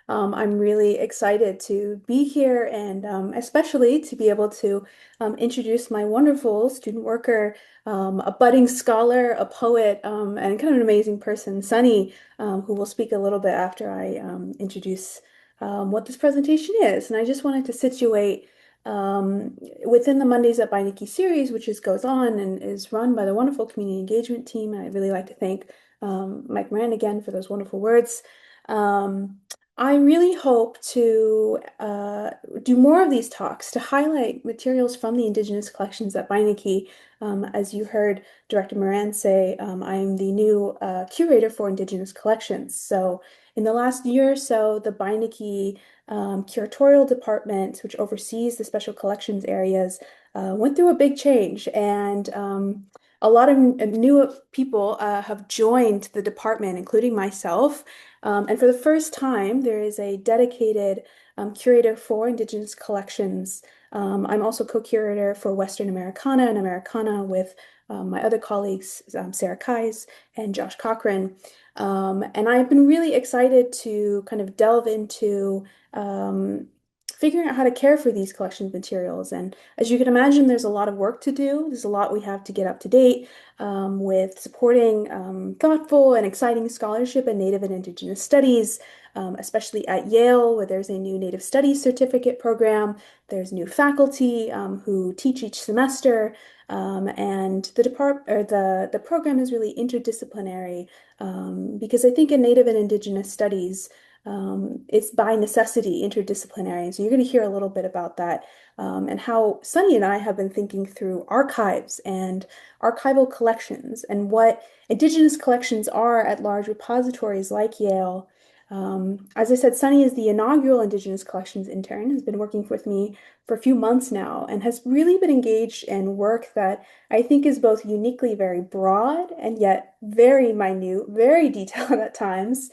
I'm really excited to be here and especially to be able to introduce my wonderful student worker, a budding scholar, a poet, and kind of an amazing person, Sunny, who will speak a little bit after I introduce what this presentation is. And I just wanted to situate within the Mondays at Beinecke series, which goes on and is run by the wonderful community engagement team. I'd really like to thank Mike Moran again for those wonderful words. Um, I really hope to do more of these talks to highlight materials from the Indigenous collections at Beinecke. As you heard Director Moran say, I am the new curator for Indigenous Collections. So in the last year or so, the Beinecke curatorial department, which oversees the special collections areas, went through a big change, and a lot of new people have joined the department, including myself. And for the first time, there is a dedicated curator for Indigenous collections. I'm also co-curator for Western Americana and Americana with my other colleagues, Sarah Kais and Josh Cochran. And I've been really excited to kind of delve into figuring out how to care for these collection materials. And as you can imagine, there's a lot of work to do. There's a lot we have to get up to date with supporting thoughtful and exciting scholarship in Native and Indigenous studies, especially at Yale, where there's a new Native Studies certificate program. There's new faculty who teach each semester, and the program is really interdisciplinary because I think in Native and Indigenous studies, it's by necessity interdisciplinary. So you're going to hear a little bit about that and how Sunny and I have been thinking through archives and archival collections and what Indigenous collections are at large repositories like Yale. As I said, Sunny is the inaugural Indigenous Collections intern, has been working with me for a few months now, and has really been engaged in work that I think is both uniquely very broad and yet very minute, very detailed at times,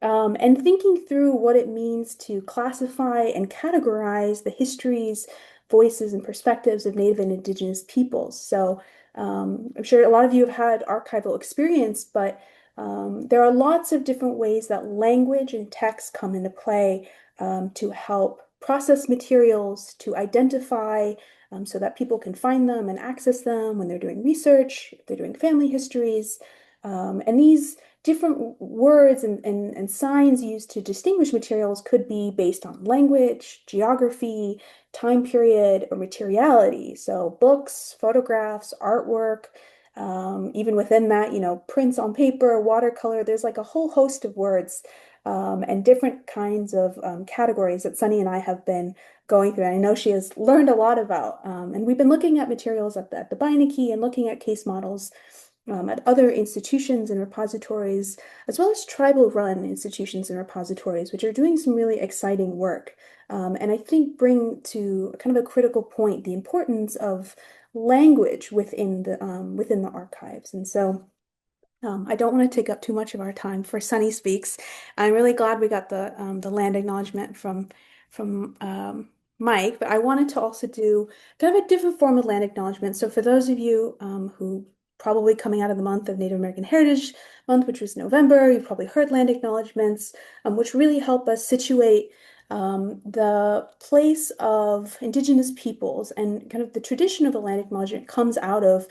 and thinking through what it means to classify and categorize the histories, voices, and perspectives of Native and Indigenous peoples. So I'm sure a lot of you have had archival experience, but there are lots of different ways that language and text come into play to help process materials, to identify so that people can find them and access them when they're doing research, if they're doing family histories. And these different words and signs used to distinguish materials could be based on language, geography, time period, or materiality. So books, photographs, artwork, even within that, prints on paper, watercolor, there's like a whole host of words and different kinds of categories that Sunny and I have been going through. And I know she has learned a lot about. And we've been looking at materials at the Beinecke and looking at case models at other institutions and repositories, as well as tribal-run institutions and repositories, which are doing some really exciting work. And I think bring to kind of a critical point the importance of language within the archives. And so I don't want to take up too much of our time for Sunny Speaks. I'm really glad we got the land acknowledgement from Mike, but I wanted to also do kind of a different form of land acknowledgement. So for those of you who probably coming out of the month of Native American Heritage Month, which was November, you've probably heard land acknowledgements, which really help us situate the place of Indigenous peoples and kind of the tradition of the land acknowledgement comes out of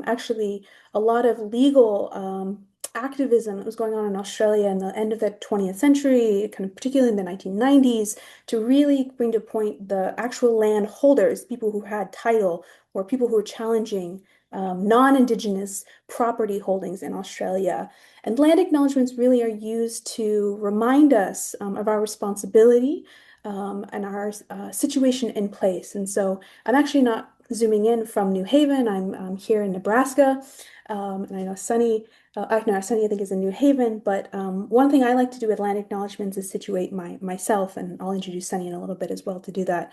actually a lot of legal activism that was going on in Australia in the end of the 20th century, kind of particularly in the 1990s, to really bring to point the actual land holders, people who had title, or people who were challenging non-Indigenous property holdings in Australia. And land acknowledgements really are used to remind us of our responsibility and our situation in place. And so I'm actually not zooming in from New Haven. I'm here in Nebraska. And I know Sunny, no, Sunny I think is in New Haven, but one thing I like to do with land acknowledgements is situate myself, and I'll introduce Sunny in a little bit as well to do that.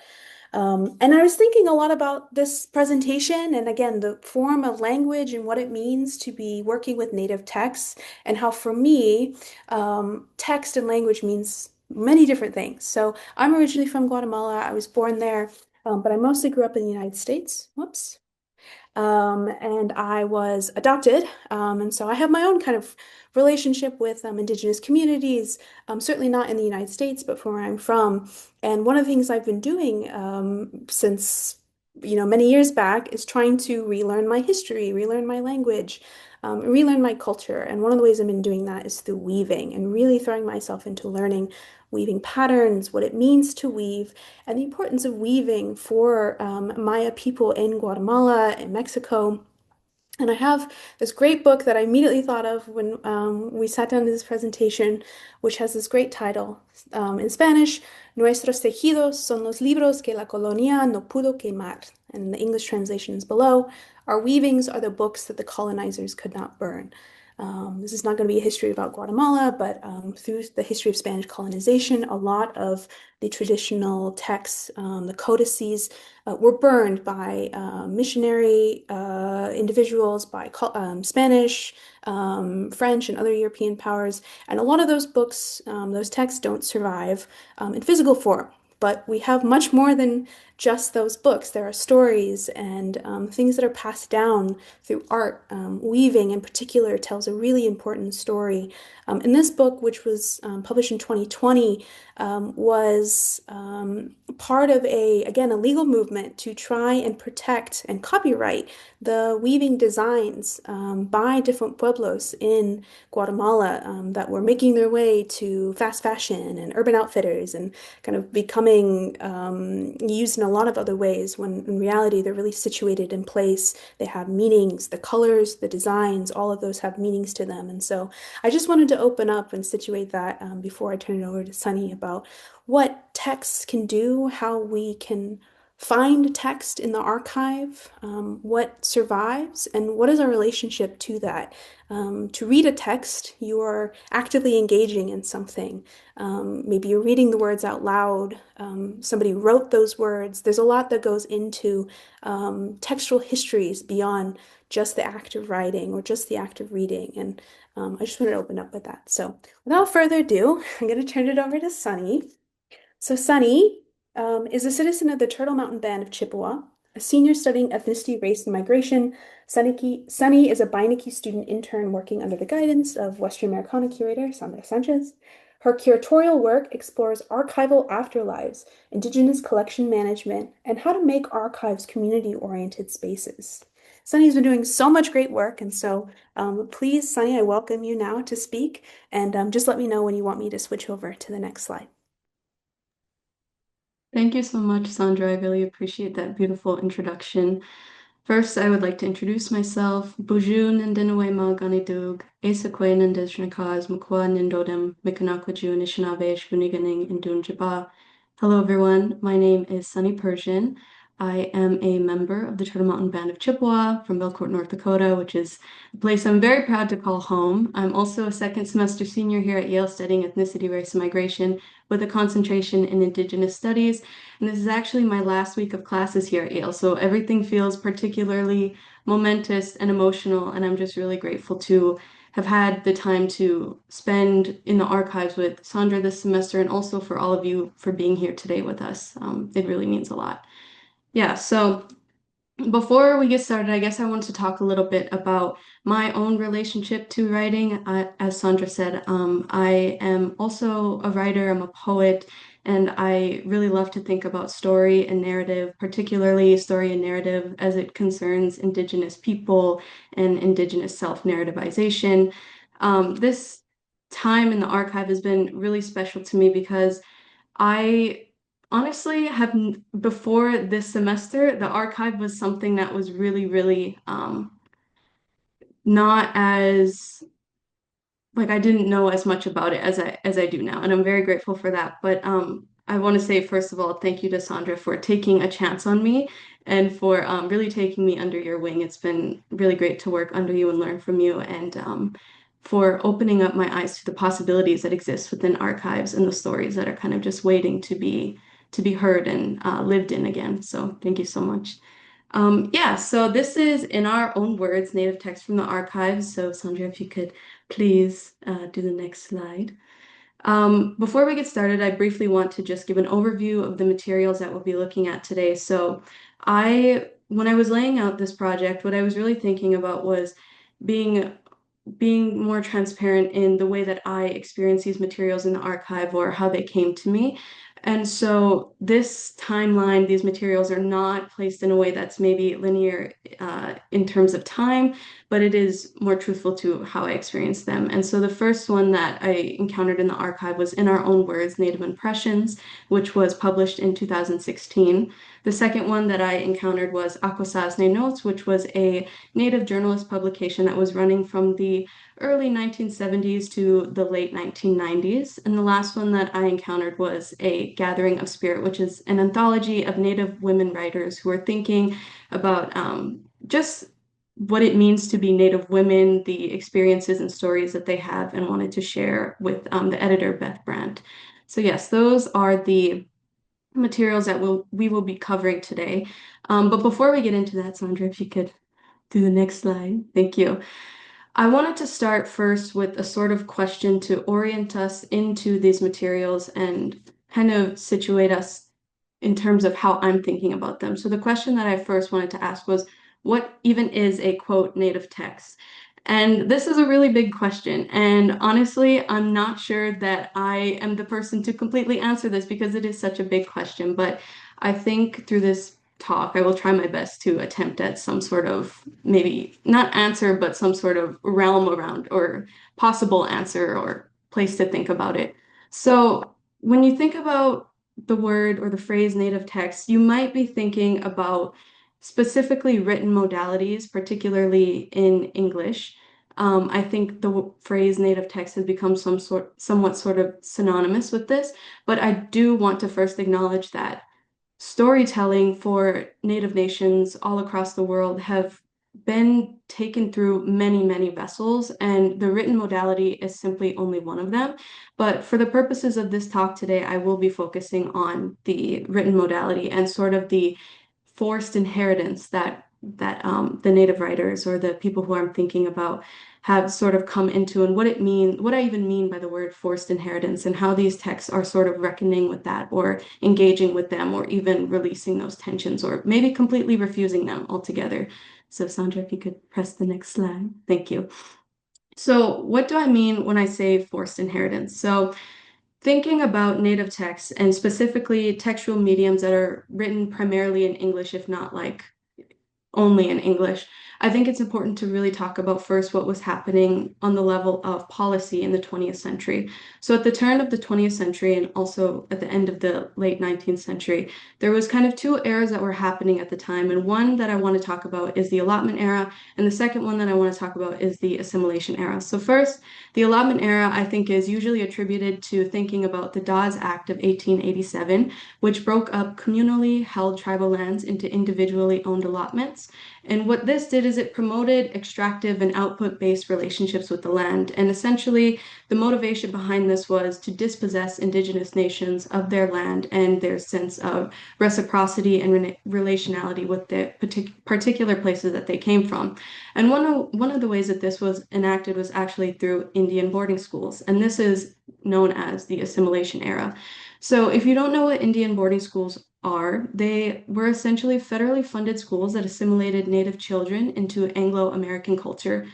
And I was thinking a lot about this presentation and again, the form of language and what it means to be working with native texts and how for me, text and language means many different things. So I'm originally from Guatemala. I was born there, but I mostly grew up in the United States. Whoops. and I was adopted. And so I have my own kind of relationship with Indigenous communities, certainly not in the United States, but from where I'm from. And one of the things I've been doing since, many years back is trying to relearn my history, relearn my language, relearn my culture. And one of the ways I've been doing that is through weaving and really throwing myself into learning weaving patterns, what it means to weave, and the importance of weaving for Maya people in Guatemala and Mexico. And I have this great book that I immediately thought of when we sat down to this presentation, which has this great title in Spanish, Nuestros tejidos son los libros que la colonia no pudo quemar. And the English translation is below. Our weavings are the books that the colonizers could not burn. This is not going to be a history about Guatemala, but through the history of Spanish colonization, a lot of the traditional texts, the codices, were burned by missionary individuals, by Spanish, French, and other European powers. And a lot of those books, those texts don't survive in physical form. But we have much more than just those books. There are stories and things that are passed down through art. Weaving, in particular, tells a really important story. In this book, which was published in 2020, was part of again, a legal movement to try and protect and copyright the weaving designs by different pueblos in Guatemala that were making their way to fast fashion and urban outfitters and kind of becoming used in a lot of other ways when in reality they're really situated in place. They have meanings, the colors, the designs, all of those have meanings to them. And so I just wanted to open up and situate that before I turn it over to Sunny about what texts can do, how we can find text in the archive, what survives, and what is our relationship to that. To read a text, you are actively engaging in something. Maybe you're reading the words out loud. Somebody wrote those words. There's a lot that goes into textual histories beyond just the act of writing or just the act of reading. And I just wanted to open up with that. So without further ado, I'm going to turn it over to Sunny. So Sunny is a citizen of the Turtle Mountain Band of Chippewa, a senior studying ethnicity, race, and migration. Sunny is a beinecke student intern working under the guidance of Western Americana curator Sandra Sanchez. Her curatorial work explores archival afterlives, Indigenous collection management, and how to make archives community-oriented spaces. Sunny's been doing so much great work, and so please, Sunny, I welcome you now to speak, and just let me know when you want me to switch over to the next slide. Thank you so much, Sandra. I really appreciate that beautiful introduction. First, I would like to introduce myself. Buju Nandinawe Maganidug, Asakwe Nandishnakaz, Mukwa Nindodem, Mikanakaju Anishinaabe, Shuniganing, and Dunjaba. Hello, everyone. My name is Sunni Parisien. I am a member of the Turtle Mountain Band of Chippewa from Belcourt, North Dakota, which is a place I'm very proud to call home. I'm also a second semester senior here at Yale studying ethnicity, race, and migration with a concentration in Indigenous studies. And this is actually my last week of classes here at Yale, so everything feels particularly momentous and emotional, and I'm just really grateful to have had the time to spend in the archives with Sandra this semester and also for all of you for being here today with us. It really means a lot. Yeah, so before we get started, I guess I want to talk a little bit about my own relationship to writing. As Sandra said, I am also a writer, I'm a poet, and I really love to think about story and narrative, particularly story and narrative as it concerns Indigenous people and Indigenous self-narrativization. This time in the archive has been really special to me because I honestly have, before this semester, the archive was something that was really, really not as, like I didn't know as much about it as I do now, and I'm very grateful for that. But I want to say, first of all, thank you to Sandra for taking a chance on me and for really taking me under your wing. It's been really great to work under you and learn from you, and for opening up my eyes to the possibilities that exist within archives and the stories that are kind of just waiting to be heard and lived in again. So thank you so much. Yeah, so this is, in our own words, native text from the archives. So Sandra, if you could please do the next slide. Before we get started, I briefly want to just give an overview of the materials that we'll be looking at today. So I when I was laying out this project, what I was really thinking about was being being more transparent in the way that I experience these materials in the archive or how they came to me. And so this timeline, these materials are not placed in a way that's maybe linear in terms of time, but it is more truthful to how I experience them. And so the first one that I encountered in the archive was In Our Own Words, Native Impressions, which was published in 2016. The second one that I encountered was Akwesasne Notes, which was a Native journalist publication that was running from the early 1970s to the late 1990s. And the last one that I encountered was A Gathering of Spirit, which is an anthology of Native women writers who are thinking about just what it means to be Native women, the experiences and stories that they have, and wanted to share with the editor, Beth Brandt. So yes, those are the materials that we will be covering today. But before we get into that, Sandra, if you could do the next slide. Thank you. I wanted to start first with a sort of question to orient us into these materials and kind of situate us in terms of how I'm thinking about them. So the question that I first wanted to ask was, what even is a quote native text? And this is a really big question. And honestly, I'm not sure that I am the person to completely answer this because it is such a big question. But I think through this talk, I will try my best to attempt at some sort of maybe not answer, but some sort of realm around or possible answer or place to think about it. So when you think about the word or the phrase native text, you might be thinking about specifically written modalities, particularly in English. I think the phrase native text has become somewhat sort of synonymous with this, but I do want to first acknowledge that storytelling for Native nations all across the world have been taken through many, many vessels, and the written modality is simply only one of them. But for the purposes of this talk today, I will be focusing on the written modality and sort of the forced inheritance that the native writers or the people who I'm thinking about have sort of come into and what I even mean by the word forced inheritance and how these texts are sort of reckoning with that or engaging with them or even releasing those tensions or maybe completely refusing them altogether. So Sandra, if you could press the next slide. Thank you. So what do I mean when I say forced inheritance? So thinking about native texts and specifically textual mediums that are written primarily in English, if not like only in English. I think it's important to really talk about first what was happening on the level of policy in the 20th century. So at the turn of the 20th century and also at the end of the late 19th century, there was kind of two eras that were happening at the time. And one that I want to talk about is the allotment era, and the second one that I want to talk about is the assimilation era. So first, the allotment era, I think, is usually attributed to thinking about the Dawes Act of 1887, which broke up communally held tribal lands into individually owned allotments. And what this did is it promoted extractive and output-based relationships with the land. And essentially, the motivation behind this was to dispossess indigenous nations of their land and their sense of reciprocity and relationality with the particular places that they came from. And one of the ways that this was enacted was actually through Indian boarding schools. And this is known as the assimilation era. So if you don't know what Indian boarding schools are, they were essentially federally funded schools that assimilated Native children into Anglo-American culture.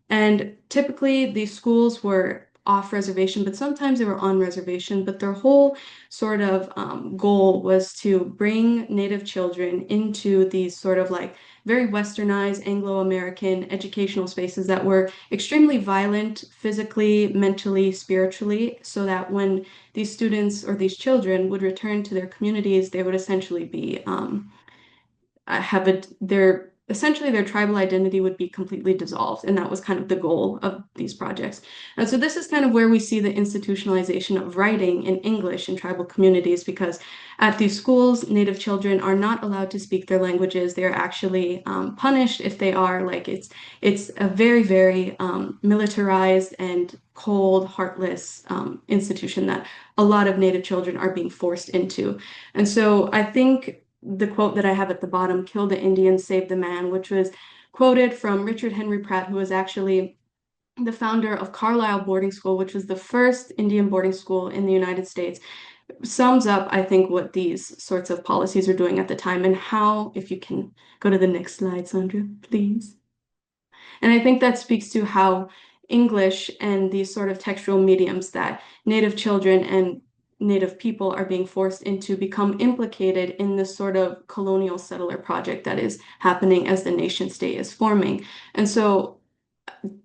And typically these schools were off reservation, but sometimes they were on reservation. But their whole sort of goal was to bring Native children into these sort of like very westernized Anglo-American educational spaces that were extremely violent physically, mentally, spiritually, so that when these students or these children would return to their communities, they would essentially be have a their essentially their tribal identity would be completely dissolved, and that was kind of the goal of these projects. And so this is kind of where we see the institutionalization of writing in English in tribal communities, because at these schools, Native children are not allowed to speak their languages. They're actually punished if they are. Like it's a very, very militarized and cold, heartless institution that a lot of Native children are being forced into. And so I think the quote that I have at the bottom, "Kill the Indian, save the man," which was quoted from Richard Henry Pratt, who was actually the founder of Carlisle Boarding School, which was the first Indian boarding school in the United States. sums up, I think, what these sorts of policies are doing at the time and how, if you can go to the next slide, Sandra, please. And I think that speaks to how English and these sort of textual mediums that Native children and Native people are being forced into become implicated in this sort of colonial settler project that is happening as the nation state is forming. And so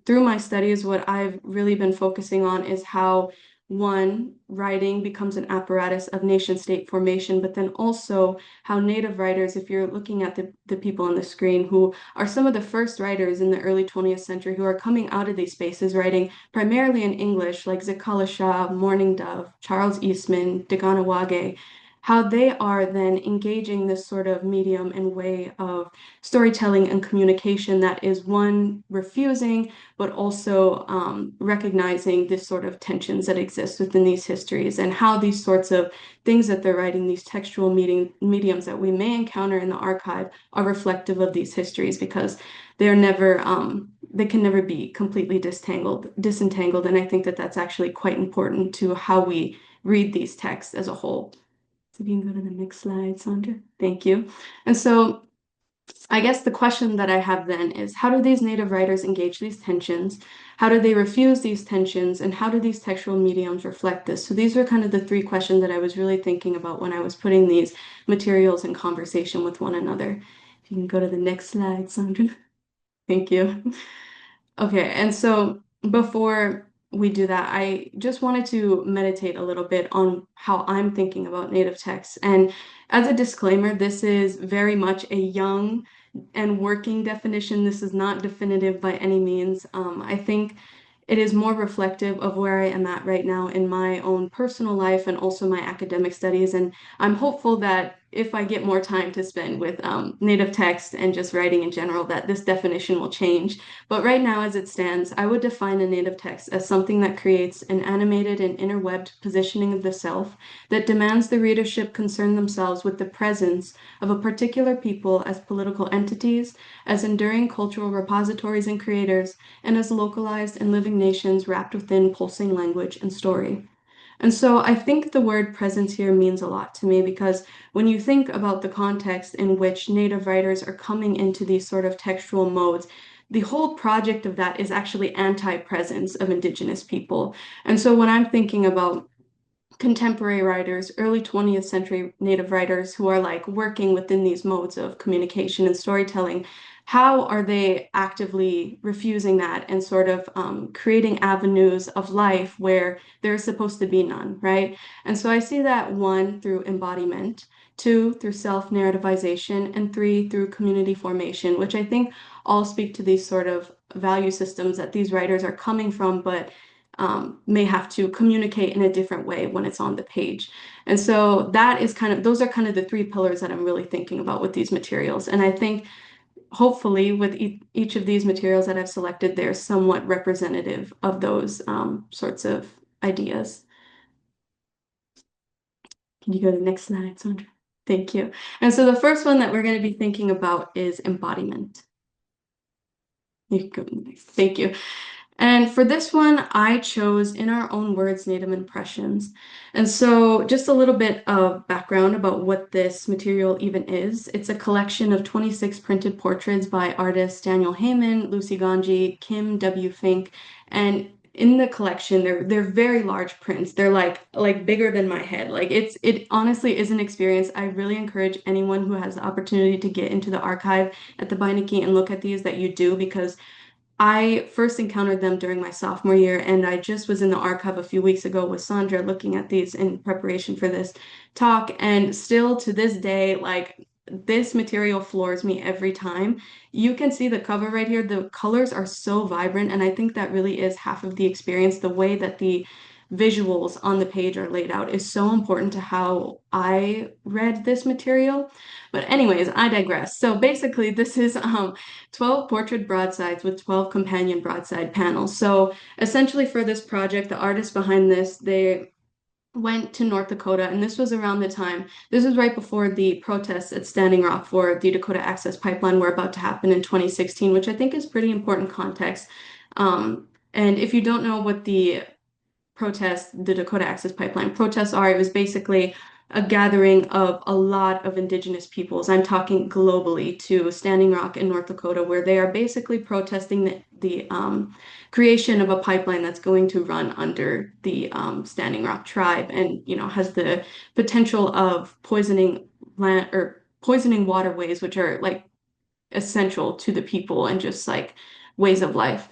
through my studies, what I've really been focusing on is how one, writing becomes an apparatus of nation state formation, but then also how Native writers, if you're looking at the people on the screen who are some of the first writers in the early 20th century who are coming out of these spaces writing primarily in English, like Zikala Shah, Mourning Dove, Charles Eastman, Daganawage, how they are then engaging this sort of medium and way of storytelling and communication that is one refusing, but also recognizing this sort of tensions that exist within these histories and how these sorts of things that they're writing, these textual mediums that we may encounter in the archive are reflective of these histories because they're never, they can never be completely disentangled. And I think that that's actually quite important to how we read these texts as a whole. So if you can go to the next slide, Sandra. Thank you. And so I guess the question that I have then is how do these Native writers engage these tensions? How do they refuse these tensions? And how do these textual mediums reflect this? So these were kind of the three questions that I was really thinking about when I was putting these materials in conversation with one another. If you can go to the next slide, Sandra. Thank you. Okay, and so before we do that, I just wanted to meditate a little bit on how I'm thinking about native texts. And as a disclaimer, this is very much a young and working definition. This is not definitive by any means. I think it is more reflective of where I am at right now in my own personal life and also my academic studies. And I'm hopeful that if I get more time to spend with native text and just writing in general, that this definition will change. But right now, as it stands, I would define a native text as something that creates an animated and interwebbed positioning of the self that demands the readership concern themselves with the presence of a particular people as political entities, as enduring cultural repositories and creators, and as localized and living nations wrapped within pulsing language and story. And so I think the word presence here means a lot to me because when you think about the context in which Native writers are coming into these sort of textual modes, the whole project of that is actually anti-presence of Indigenous people. And so when I'm thinking about contemporary writers, early 20th century Native writers who are like working within these modes of communication and storytelling, how are they actively refusing that and sort of creating avenues of life where there's supposed to be none, right? And so I see that one through embodiment, two through self-narrativization, and three through community formation, which I think all speak to these sort of value systems that these writers are coming from, but may have to communicate in a different way when it's on the page. And so that is kind of, those are kind of the three pillars that I'm really thinking about with these materials. And I think hopefully with each of these materials that I've selected, they're somewhat representative of those sorts of ideas. Can you go to the next slide, Sandra? Thank you. And so the first one that we're going to be thinking about is embodiment. You can go to the next. Thank you. And for this one, I chose In Our Own Words, Native Impressions. And so just a little bit of background about what this material even is. It's a collection of 26 printed portraits by artists Daniel Heyman, Lucy Ganji, Kim W. Fink, and in the collection, they're very large prints. They're like bigger than my head. Like it honestly is an experience. I really encourage anyone who has the opportunity to get into the archive at the Beinecke and look at these that you do because I first encountered them during my sophomore year, and I just was in the archive a few weeks ago with Sandra looking at these in preparation for this talk. And still to this day, like this material floors me every time. You can see the cover right here. The colors are so vibrant, and I think that really is half of the experience. The way that the visuals on the page are laid out is so important to how I read this material. But anyways, I digress. So basically, this is 12 portrait broadsides with 12 companion broadside panels. So essentially for this project, the artists behind this, they went to North Dakota, and this was around the time, this was right before the protests at Standing Rock for the Dakota Access Pipeline were about to happen in 2016, which I think is pretty important context. And if you don't know what the protest the Dakota Access Pipeline. Protests are, it was basically a gathering of a lot of indigenous peoples. I'm talking globally to Standing Rock in North Dakota, where they are basically protesting the creation of a pipeline that's going to run under the Standing Rock tribe and, you know, has the potential of poisoning land or poisoning waterways, which are like essential to the people and just like ways of life.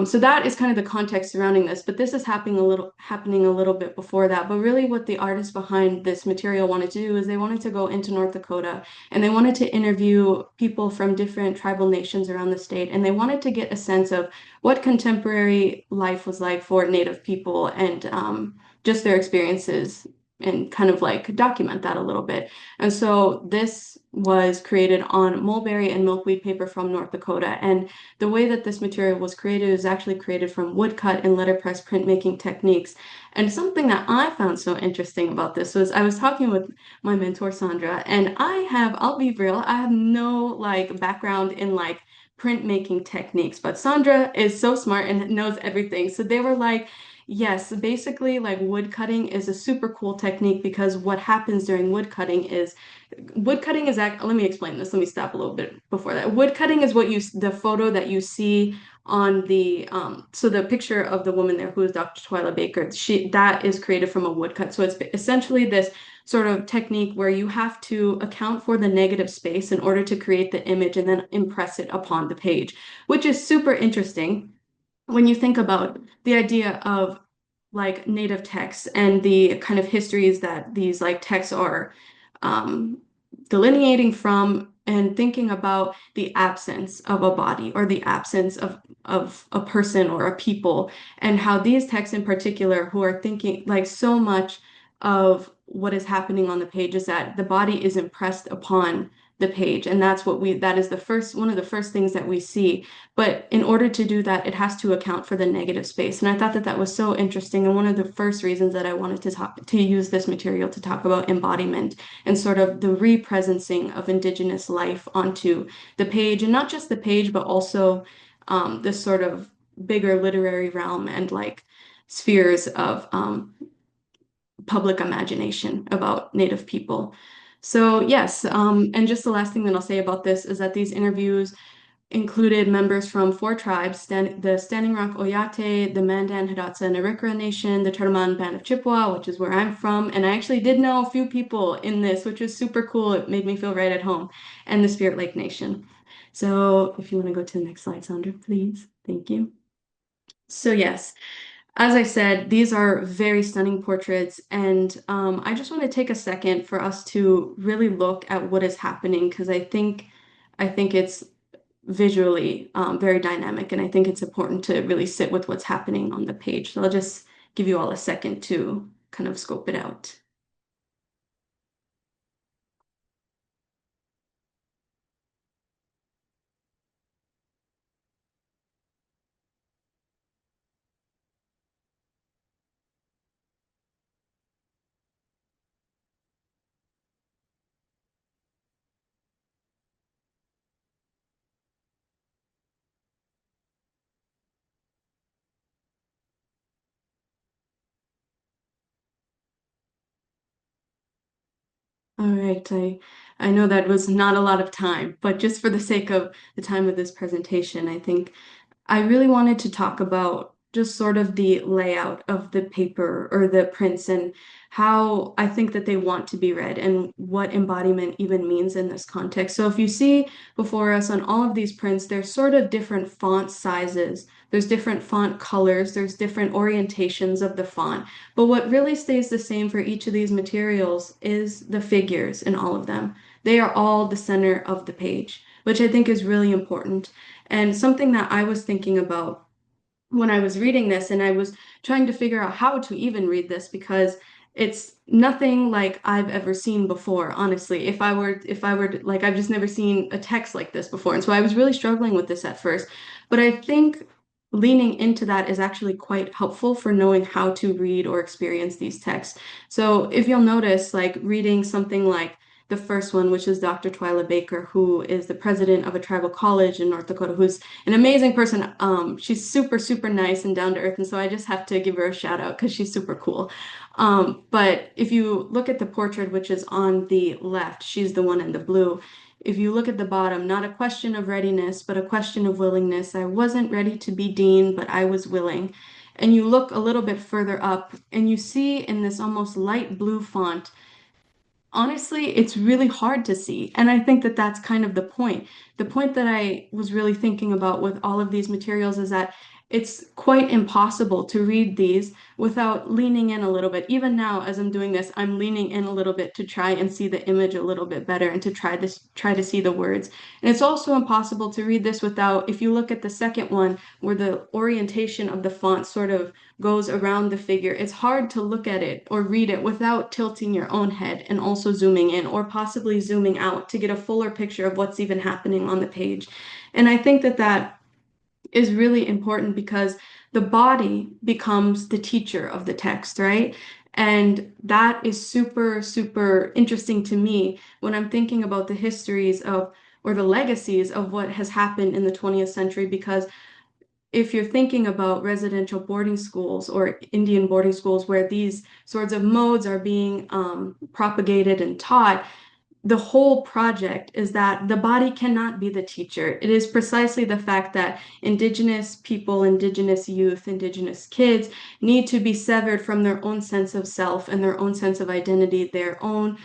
So that is kind of the context surrounding this, but this is happening a little bit before that. But really what the artists behind this material wanted to do is they wanted to go into North Dakota and they wanted to interview people from different tribal nations around the state. And they wanted to get a sense of what contemporary life was like for Native people and just their experiences and kind of like document that a little bit. And so this was created on mulberry and milkweed paper from North Dakota. And the way that this material was created is actually created from woodcut and letterpress printmaking techniques. And something that I found so interesting about this was I was talking with my mentor, Sandra, and I'll be real, I have no like background in like printmaking techniques, but Sandra is so smart and knows everything. So they were like, yes, basically like wood cutting is a super cool technique because what happens during wood cutting is act let me explain this. Let me stop a little bit before that. Wood cutting is the photo that you see on the so the picture of the woman there who is Dr. Twyla Baker, that is created from a woodcut. So it's essentially this sort of technique where you have to account for the negative space in order to create the image and then impress it upon the page, which is super interesting when you think about the idea of like native texts and the kind of histories that these like texts are um, delineating from and thinking about the absence of a body or the absence of a person or a people and how these texts in particular who are thinking like so much of what is happening on the page is that the body is impressed upon the page and that is the first one of the first things that we see, but in order to do that it has to account for the negative space. And I thought that that was so interesting and one of the first reasons that I wanted to use this material to talk about embodiment and sort of the represencing of Indigenous life onto the page, and not just the page, but also this sort of bigger literary realm and like spheres of public imagination about Native people. So yes, and just the last thing that I'll say about this is that these interviews included members from four tribes, the Standing Rock Oyate, the Mandan, Hidatsa, and Arikara Nation, the Turtleman Band of Chippewa, which is where I'm from, and I actually did know a few people in this, which was super cool. It made me feel right at home, and the Spirit Lake Nation. So if you want to go to the next slide, Sandra, please. Thank you. So yes, as I said, these are very stunning portraits, and I just want to take a second for us to really look at what is happening because I think it's visually very dynamic, and I think it's important to really sit with what's happening on the page. So I'll just give you all a second to kind of scope it out. All right, I know that was not a lot of time, but just for the sake of the time of this presentation, I think I really wanted to talk about just sort of the layout of the paper or the prints and how I think that they want to be read and what embodiment even means in this context. So if you see before us on all of these prints, there's sort of different font sizes, there's different font colors, there's different orientations of the font. But what really stays the same for each of these materials is the figures in all of them. They are all the center of the page, which I think is really important. And something that I was thinking about when I was reading this, and I was trying to figure out how to even read this because it's nothing like I've ever seen before, honestly. Like, I've just never seen a text like this before. And so I was really struggling with this at first. But I think leaning into that is actually quite helpful for knowing how to read or experience these texts. So if you'll notice, like reading something like the first one, which is Dr. Twyla Baker, who is the president of a tribal college in North Dakota, who's an amazing person. She's super, super nice and down to earth, and so I just have to give her a shout out because she's super cool. But if you look at the portrait, which is on the left, she's the one in the blue. If you look at the bottom, not a question of readiness, but a question of willingness. I wasn't ready to be dean, but I was willing. And you look a little bit further up, and you see in this almost light blue font, honestly, it's really hard to see. And I think that that's kind of the point. The point that I was really thinking about with all of these materials is that it's quite impossible to read these without leaning in a little bit. Even now, as I'm doing this, I'm leaning in a little bit to try and see the image a little bit better and to try to see the words. And it's also impossible to read this without, if you look at the second one, where the orientation of the font sort of goes around the figure, it's hard to look at it or read it without tilting your own head and also zooming in or possibly zooming out to get a fuller picture of what's even happening on the page. And I think that that is really important because the body becomes the teacher of the text, right? And that is super, super interesting to me when I'm thinking about the histories of or the legacies of what has happened in the 20th century, because if you're thinking about residential boarding schools or Indian boarding schools where these sorts of modes are being propagated and taught, the whole project is that the body cannot be the teacher. It is precisely the fact that Indigenous people, Indigenous youth, Indigenous kids need to be severed from their own sense of self and their own sense of identity, their own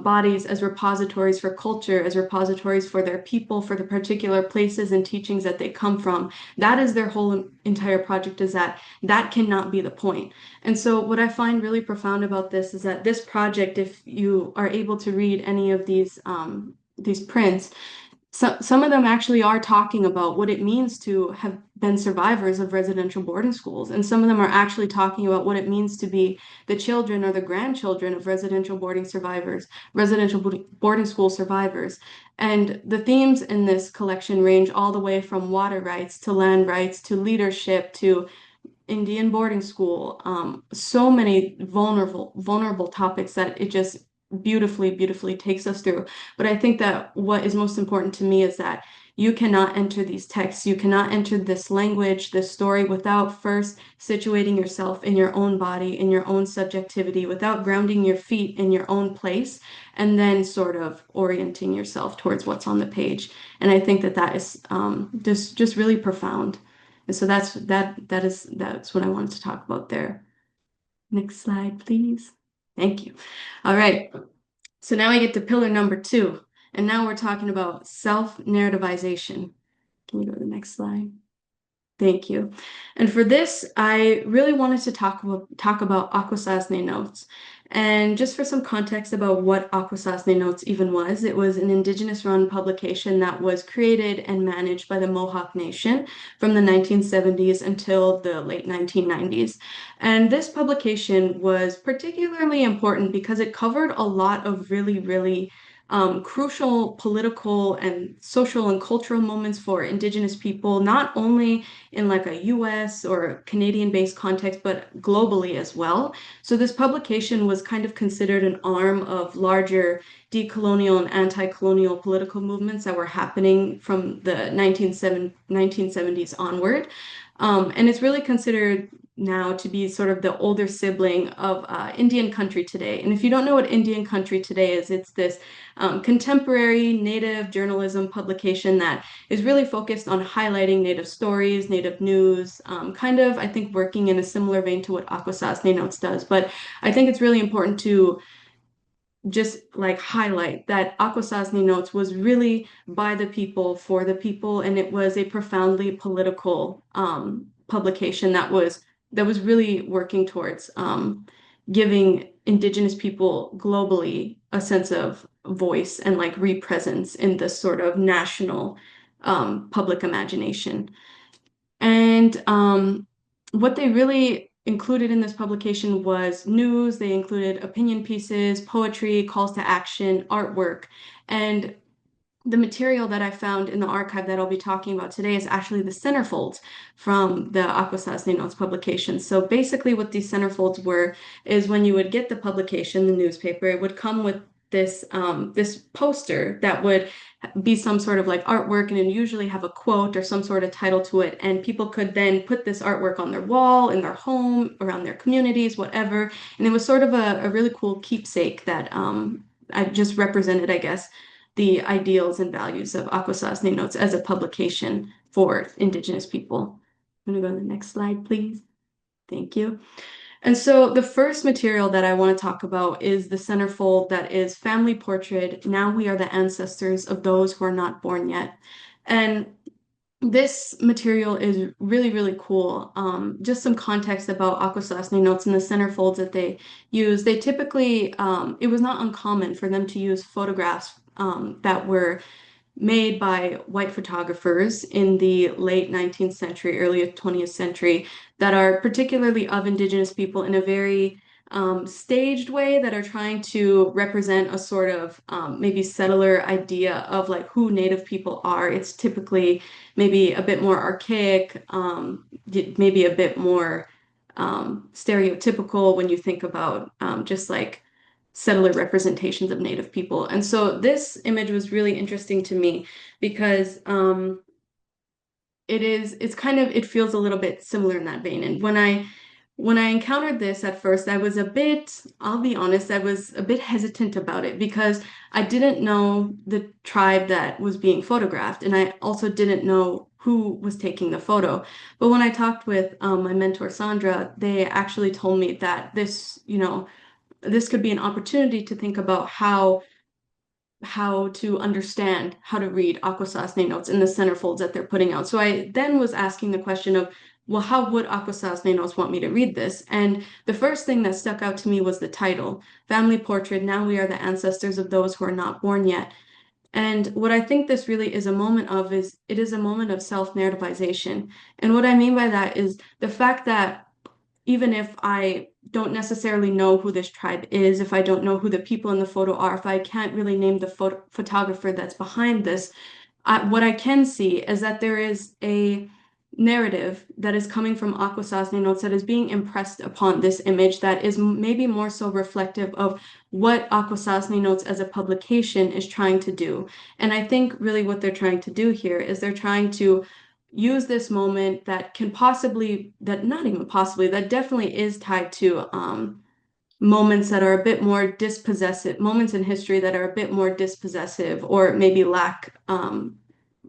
bodies as repositories for culture, as repositories for their people, for the particular places and teachings that they come from. That is their whole entire project, is that that cannot be the point. And so what I find really profound about this is that this project, if you are able to read any of these prints, some of them actually are talking about what it means to have been survivors of residential boarding schools. And some of them are actually talking about what it means to be the children or the grandchildren of residential boarding survivors, residential boarding school survivors. And the themes in this collection range all the way from water rights to land rights to leadership to Indian boarding school, so many vulnerable topics that it just beautifully, beautifully takes us through. But I think that what is most important to me is that you cannot enter these texts, you cannot enter this language, this story without first situating yourself in your own body, in your own subjectivity, without grounding your feet in your own place, and then sort of orienting yourself towards what's on the page. And I think that that is just really profound. And so that's what I wanted to talk about there. Next slide, please. Thank you. All right. So now I get to pillar number 2. And now we're talking about self-narrativization. Can you go to the next slide? Thank you. And for this, I really wanted to talk about Akwesasne Notes. And just for some context about what Akwesasne Notes even was, it was an Indigenous-run publication that was created and managed by the Mohawk Nation from the 1970s until the late 1990s. And this publication was particularly important because it covered a lot of really, really crucial political and social and cultural moments for Indigenous people, not only in like a US or Canadian-based context, but globally as well. So this publication was kind of considered an arm of larger decolonial and anti-colonial political movements that were happening from the 1970s onward. And it's really considered now to be sort of the older sibling of Indian Country Today. And if you don't know what Indian Country Today is, it's this contemporary Native journalism publication that is really focused on highlighting Native stories, Native news, kind of, I think, working in a similar vein to what Akwesasne Notes does. But I think it's really important to just like highlight that Akwesasne Notes was really by the people, for the people, and it was a profoundly political publication that was really working towards giving Indigenous people globally a sense of voice and like represence in this sort of national public imagination. And what they really included in this publication was news. They included opinion pieces, poetry, calls to action, artwork. And the material that I found in the archive that I'll be talking about today is actually the centerfolds from the Akwesasne Notes publication. So basically what these centerfolds were is when you would get the publication, the newspaper, it would come with this poster that would be some sort of like artwork, and it usually have a quote or some sort of title to it, and people could then put this artwork on their wall in their home, around their communities, whatever. And it was sort of a really cool keepsake that I just represented, I guess, the ideals and values of Akwesasne Notes as a publication for Indigenous people. I'm going to go to the next slide, please. Thank you. And so the first material that I want to talk about is the centerfold that is Family Portrait. Now we are the ancestors of those who are not born yet. And this material is really, really cool. Just some context about Akwesasne Notes and the centerfolds that they use. They typically, it was not uncommon for them to use photographs that were made by white photographers in the late 19th century, early 20th century, that are particularly of Indigenous people in a very staged way, that are trying to represent a sort of maybe settler idea of like who Native people are. It's typically maybe a bit more archaic, maybe a bit more stereotypical when you think about just like settler representations of Native people. And so this image was really interesting to me because it's kind of, it feels a little bit similar in that vein. And when I encountered this at first, I was a bit, I'll be honest, I was a bit hesitant about it because I didn't know the tribe that was being photographed, and I also didn't know who was taking the photo. But when I talked with my mentor Sandra, they actually told me that this could be an opportunity to think about how to understand how to read Akwesasne Notes in the centerfolds that they're putting out. So I then was asking the question of, well, how would Akwesasne Notes want me to read this? And the first thing that stuck out to me was the title, Family Portrait, Now We Are the Ancestors of Those Who Are Not Born Yet. And what I think this really is a moment of is it is a moment of self-narrativization. And what I mean by that is the fact that even if I don't necessarily know who this tribe is, if I don't know who the people in the photo are, if I can't really name the photographer that's behind this, what I can see is that there is a narrative that is coming from Akwesasne Notes that is being impressed upon this image that is maybe more so reflective of what Akwesasne Notes as a publication is trying to do. And I think really what they're trying to do here is they're trying to use this moment that can possibly, that not even possibly, that definitely is tied to moments that are a bit more dispossessive, moments in history that are a bit more dispossessive or maybe lack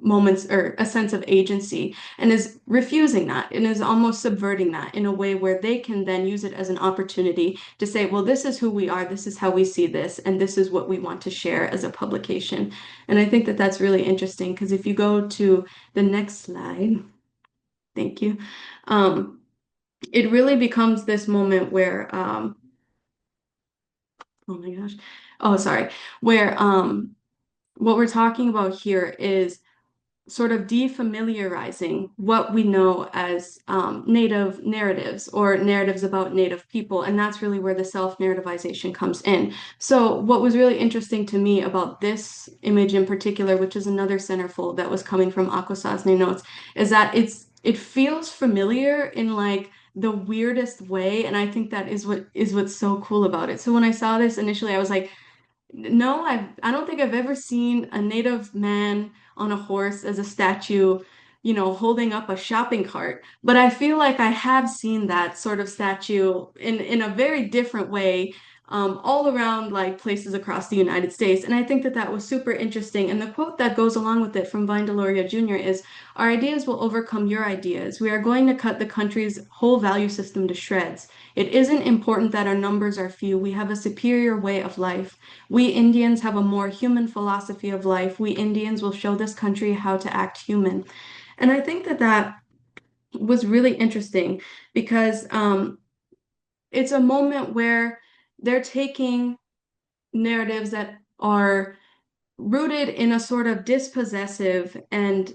moments or a sense of agency, and is refusing that and is almost subverting that in a way where they can then use it as an opportunity to say, well, this is who we are, this is how we see this, and this is what we want to share as a publication. And I think that that's really interesting because if you go to the next slide, thank you, it really becomes this moment where oh my gosh. Oh, sorry. Where what we're talking about here is sort of defamiliarizing what we know as Native narratives or narratives about Native people. And that's really where the self-narrativization comes in. So what was really interesting to me about this image in particular, which is another centerfold that was coming from Akwesasne Notes, is that it feels familiar in like the weirdest way. And I think that is what's so cool about it. So when I saw this initially, I was like, no, I don't think I've ever seen a native man on a horse as a statue, holding up a shopping cart. But I feel like I have seen that sort of statue in a very different way, all around like places across the United States. And I think that that was super interesting. And the quote that goes along with it from Vine Deloria Jr. is, "Our ideas will overcome your ideas. We are going to cut the country's whole value system to shreds. It isn't important that our numbers are few. We have a superior way of life. We Indians have a more human philosophy of life. We Indians will show this country how to act human." And I think that that was really interesting because it's a moment where they're taking narratives that are rooted in a sort of dispossessive and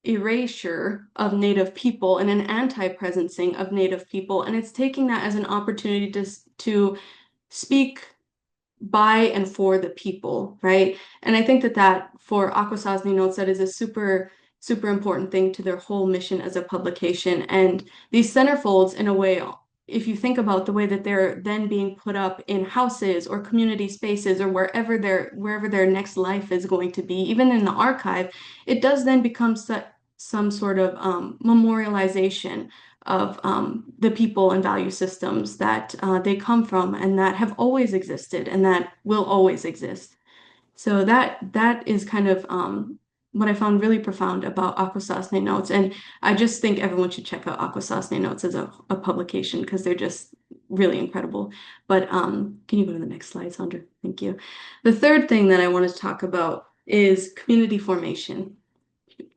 erasure of Native people and an anti-presencing of Native people, and it's taking that as an opportunity to speak by and for the people, right? And I think that that for Akwesasne Notes, that is a super, super important thing to their whole mission as a publication. And these centerfolds, in a way, if you think about the way that they're then being put up in houses or community spaces or wherever their next life is going to be, even in the archive, it does then become some sort of memorialization of the people and value systems that they come from and that have always existed and that will always exist. So that is kind of what I found really profound about Akwesasne Notes. And I just think everyone should check out Akwesasne Notes as a publication because they're just really incredible. But can you go to the next slide, Sandra? Thank you. The third thing that I wanted to talk about is community formation. You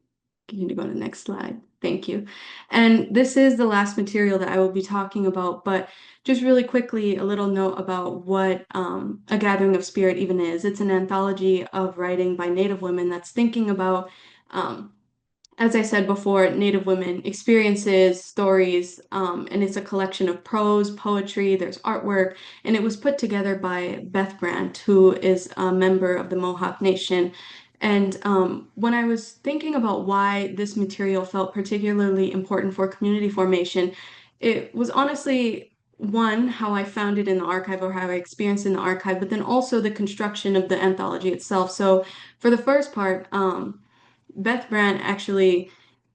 need to go to the next slide. Thank you. And this is the last material that I will be talking about, but just really quickly, a little note about what A Gathering of Spirit even is. It's an anthology of writing by Native women that's thinking about um, as I said before, Native women experiences, stories, and it's a collection of prose, poetry, there's artwork, and it was put together by Beth Grant, who is a member of the Mohawk Nation. And when I was thinking about why this material felt particularly important for community formation, it was honestly one, how I found it in the archive or how I experienced it in the archive, but then also the construction of the anthology itself. So for the first part, Beth Grant actually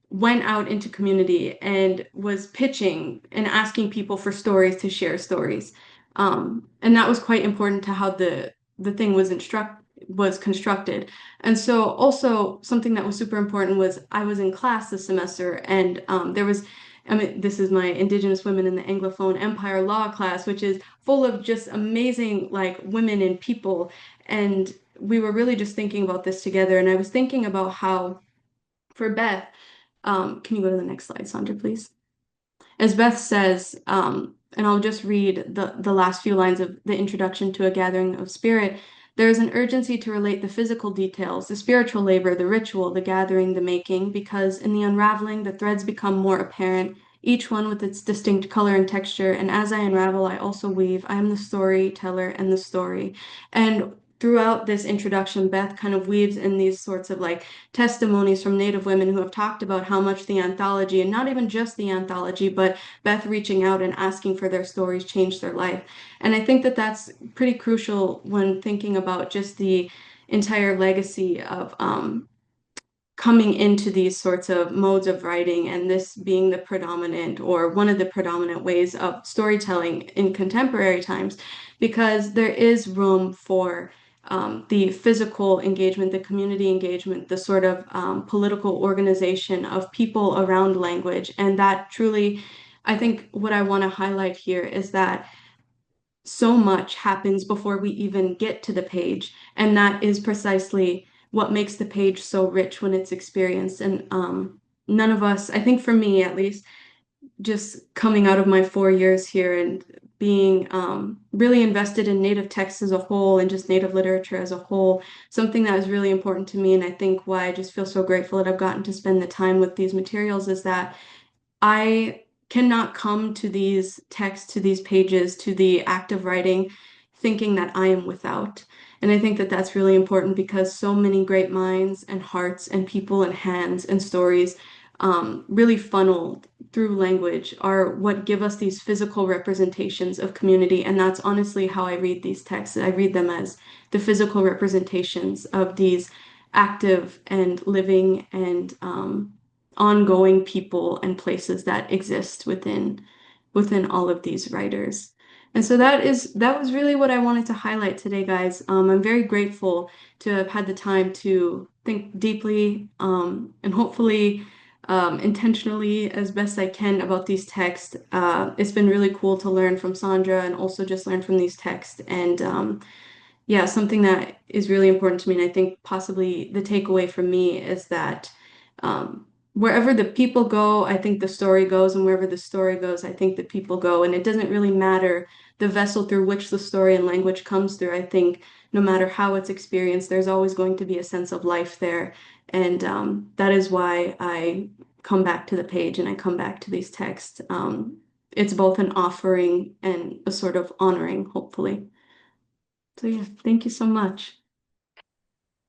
went out into community and was pitching and asking people for stories to share stories. And that was quite important to how the thing was constructed. And so also something that was super important was I was in class this semester and there was I mean, this is my Indigenous Women in the Anglophone Empire Law class, which is full of just amazing like women and people. And we were really just thinking about this together. And I was thinking about how for Beth, can you go to the next slide, Sandra, please? As Beth says, and I'll just read the last few lines of the introduction to A Gathering of Spirit. There is an urgency to relate the physical details, the spiritual labor, the ritual, the gathering, the making, because in the unraveling, the threads become more apparent, each one with its distinct color and texture. And as I unravel, I also weave. I am the storyteller and the story. And throughout this introduction, Beth kind of weaves in these sorts of like testimonies from Native women who have talked about how much the anthology, and not even just the anthology, but Beth reaching out and asking for their stories changed their life. And I think that that's pretty crucial when thinking about just the entire legacy of coming into these sorts of modes of writing and this being the predominant or one of the predominant ways of storytelling in contemporary times, because there is room for the physical engagement, the community engagement, the sort of political organization of people around language. And that truly, I think what I want to highlight here is that so much happens before we even get to the page. And that is precisely what makes the page so rich when it's experienced. And none of us, I think for me at least, just coming out of my 4 years here and being really invested in Native texts as a whole and just Native literature as a whole, something that is really important to me. And I think why I just feel so grateful that I've gotten to spend the time with these materials is that I cannot come to these texts, to these pages, to the act of writing, thinking that I am without. And I think that that's really important because so many great minds and hearts and people and hands and stories really funneled through language are what give us these physical representations of community. And that's honestly how I read these texts. I read them as the physical representations of these active and living and ongoing people and places that exist within all of these writers. And so that was really what I wanted to highlight today, guys. I'm very grateful to have had the time to think deeply and hopefully intentionally as best I can about these texts. It's been really cool to learn from Sandra and also just learn from these texts. And yeah, something that is really important to me, and I think possibly the takeaway from me is that wherever the people go, I think the story goes, and wherever the story goes, I think the people go. And it doesn't really matter the vessel through which the story and language comes through. I think no matter how it's experienced, there's always going to be a sense of life there. And that is why I come back to the page and I come back to these texts. It's both an offering and a sort of honoring, hopefully. So yeah, thank you so much.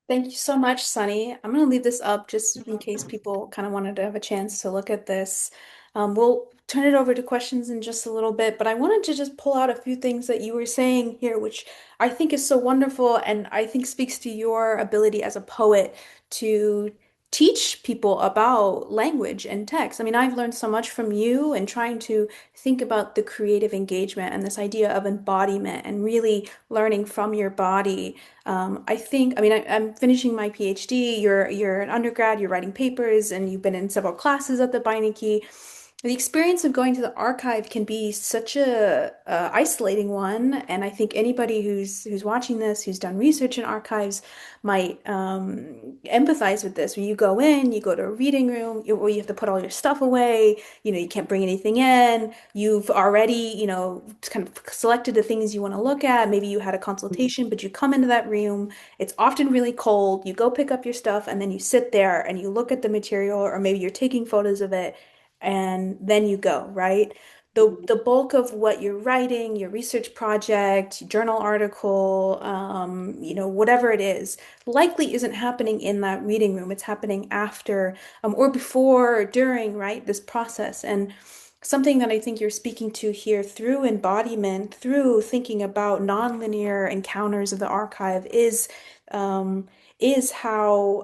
Thank you so much, Sunny. I'm going to leave this up just in case people kind of wanted to have a chance to look at this. We'll turn it over to questions in just a little bit, but I wanted to just pull out a few things that you were saying here, which I think is so wonderful and I think speaks to your ability as a poet to teach people about language and text. I mean, I've learned so much from you and trying to think about the creative engagement and this idea of embodiment and really learning from your body. I'm finishing my PhD. You're an undergrad, you're writing papers, and you've been in several classes at the Beinecke. The experience of going to the archive can be such a isolating one, and I think anybody who's watching this, who's done research in archives, might empathize with this. When you go in, you go to a reading room, where you have to put all your stuff away. You know, you can't bring anything in. You've already, kind of selected the things you want to look at. Maybe you had a consultation, but you come into that room. It's often really cold. You go pick up your stuff, and then you sit there and you look at the material, or maybe you're taking photos of it and then you go, right? The bulk of what you're writing, your research project, journal article, whatever it is, likely isn't happening in that reading room. It's happening after, or before or during, right, this process. And something that I think you're speaking to here through embodiment, through thinking about nonlinear encounters of the archive um, is how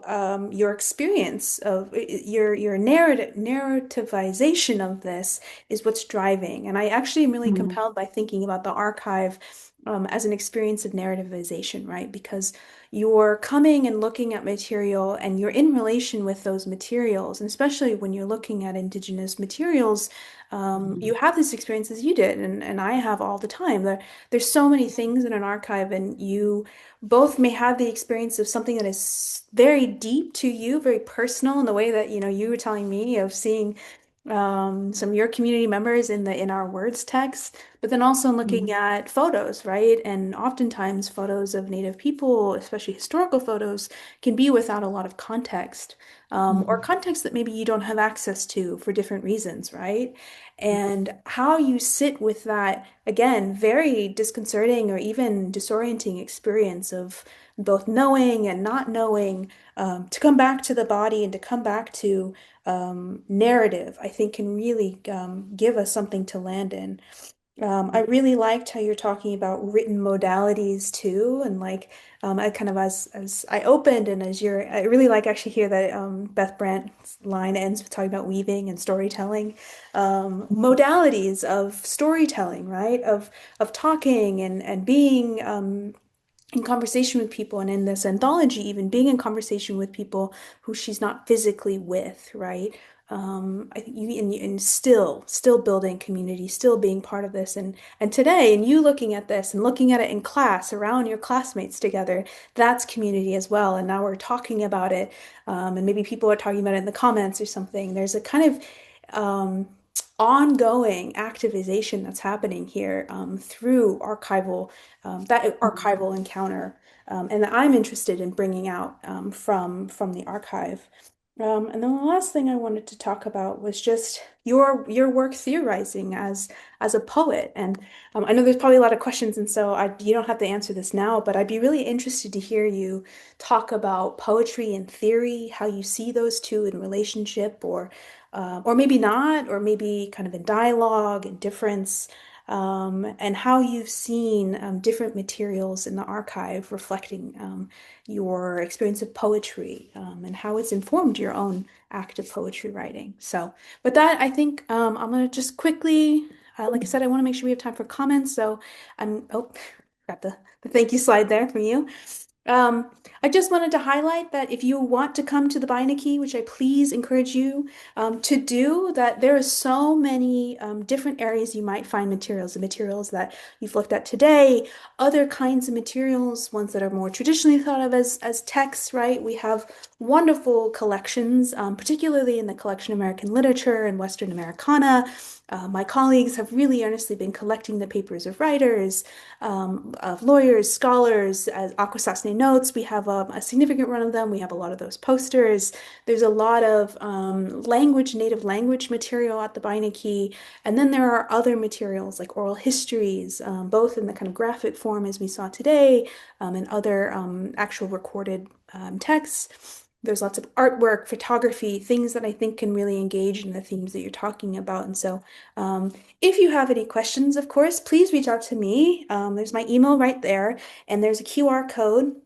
your experience of your narrativization of this is what's driving. And I actually am really Mhm. compelled by thinking about the archive as an experience of narrativization, right? Because you're coming and looking at material and you're in relation with those materials, and especially when you're looking at Indigenous materials, you have this experience as you did, and I have all the time. There's so many things in an archive, and you both may have the experience of something that is very deep to you, very personal in the way that, you were telling me of seeing some of your community members in our words text, but then also looking Mhm. at photos, right? And oftentimes photos of Native people, especially historical photos, can be without a lot of context, or Mhm. context that maybe you don't have access to for different reasons, right? And how you sit with that, again, very disconcerting or even disorienting experience of both knowing and not knowing, to come back to the body and to come back to narrative, I think can really give us something to land in. I really liked how you're talking about written modalities too, and like I kind of as I opened and as you're, I really like actually hear that Beth Brandt's line ends with talking about weaving and storytelling, modalities of storytelling, right? Of talking and being in conversation with people, and in this anthology, even being in conversation with people who she's not physically with, right? I think and still building community, still being part of this, and today, and you looking at this and looking at it in class around your classmates together, that's community as well. And now we're talking about it, and maybe people are talking about it in the comments or something. There's a kind of ongoing activization that's happening here through that archival encounter, and that I'm interested in bringing out from the archive. And then the last thing I wanted to talk about was just your work theorizing as a poet. And I know there's probably a lot of questions, and so you don't have to answer this now, but I'd be really interested to hear you talk about poetry and theory, how you see those two in relationship, or maybe not, or maybe kind of in dialogue and difference, and how you've seen different materials in the archive reflecting your experience of poetry, and how it's informed your own act of poetry writing. So, with that, I think I'm going to just quickly, like I said, I want to make sure we have time for comments. So, oh, got the thank you slide there from you. Um, I just wanted to highlight that if you want to come to the Beinecke, which I please encourage you to do, that there are so many different areas you might find materials, the materials that you've looked at today, other kinds of materials, ones that are more traditionally thought of as texts, right? We have wonderful collections, particularly in the collection of American literature and Western Americana. My colleagues have really earnestly been collecting the papers of writers, of lawyers, scholars, as Akwesasne notes. We have a significant run of them. We have a lot of those posters. There's a lot of native language material at the Beinecke. And then there are other materials like oral histories, both in the kind of graphic form as we saw today, and other actual recorded texts. there's lots of artwork, photography, things that I think can really engage in the themes that you're talking about. And so, if you have any questions, of course, please reach out to me. There's my email right there, and there's a QR code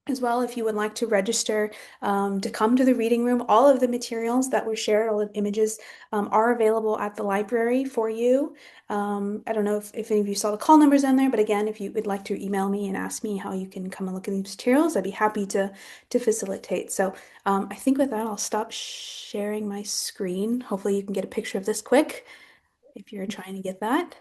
as well if you would like to register to come to the reading room. All of the materials that were shared, all the images are available at the library for you. I don't know if any of you saw the call numbers on there, but again, if you would like to email me and ask me how you can come and look at these materials, I'd be happy to facilitate. So I think with that, I'll stop sharing my screen. Hopefully you can get a picture of this quick if you're trying to get that.